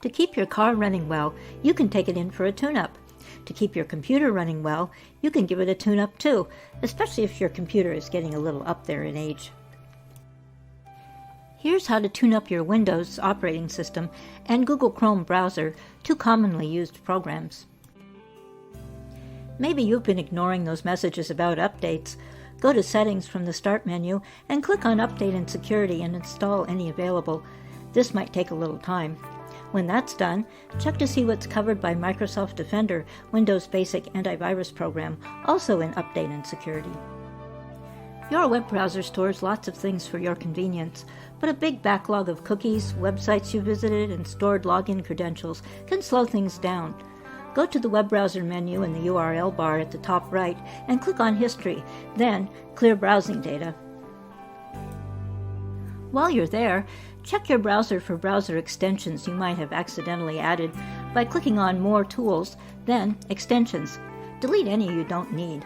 To keep your car running well, you can take it in for a tune-up. To keep your computer running well, you can give it a tune-up too, especially if your computer is getting a little up there in age. Here's how to tune up your Windows operating system and Google Chrome browser, two commonly used programs. Maybe you've been ignoring those messages about updates. Go to Settings from the Start menu and click on Update and Security and install any available. This might take a little time. When that's done, check to see what's covered by Microsoft Defender, Windows Basic Antivirus Program, also in Update and Security. Your web browser stores lots of things for your convenience, but a big backlog of cookies, websites you visited, and stored login credentials can slow things down. Go to the web browser menu in the URL bar at the top right and click on History, then Clear Browsing Data. While you're there, check your browser for browser extensions you might have accidentally added by clicking on More Tools, then Extensions. Delete any you don't need.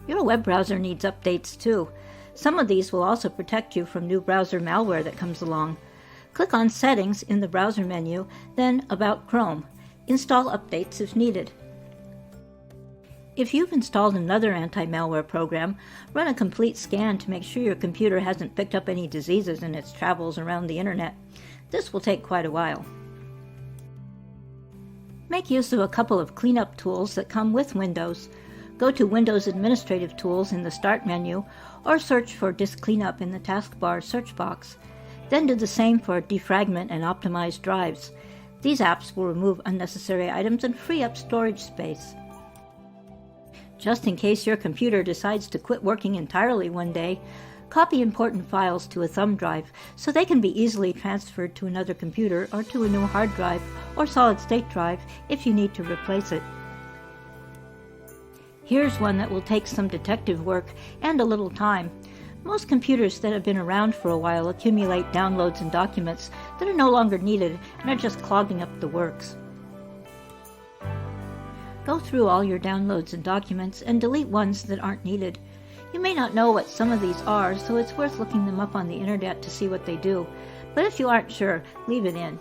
Your web browser needs updates too. Some of these will also protect you from new browser malware that comes along. Click on Settings in the browser menu, then About Chrome. Install updates if needed. If you've installed another anti-malware program, run a complete scan to make sure your computer hasn't picked up any diseases in its travels around the internet. This will take quite a while. Make use of a couple of cleanup tools that come with Windows. Go to Windows Administrative Tools in the Start menu, or search for Disk Cleanup in the taskbar search box. Then do the same for Defragment and Optimize Drives. These apps will remove unnecessary items and free up storage space. Just in case your computer decides to quit working entirely one day, copy important files to a thumb drive so they can be easily transferred to another computer or to a new hard drive or solid-state drive if you need to replace it. Here's one that will take some detective work and a little time. Most computers that have been around for a while accumulate downloads and documents that are no longer needed and are just clogging up the works. Go through all your downloads and documents and delete ones that aren't needed. You may not know what some of these are, so it's worth looking them up on the internet to see what they do. But if you aren't sure, leave it in.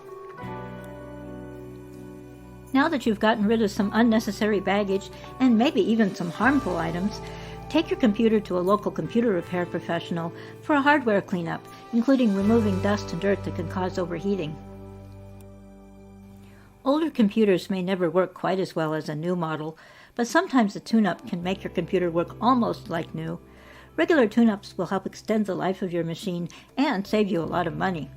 Now that you've gotten rid of some unnecessary baggage and maybe even some harmful items, take your computer to a local computer repair professional for a hardware cleanup, including removing dust and dirt that can cause overheating. Older computers may never work quite as well as a new model, but sometimes a tune-up can make your computer work almost like new. Regular tune-ups will help extend the life of your machine and save you a lot of money.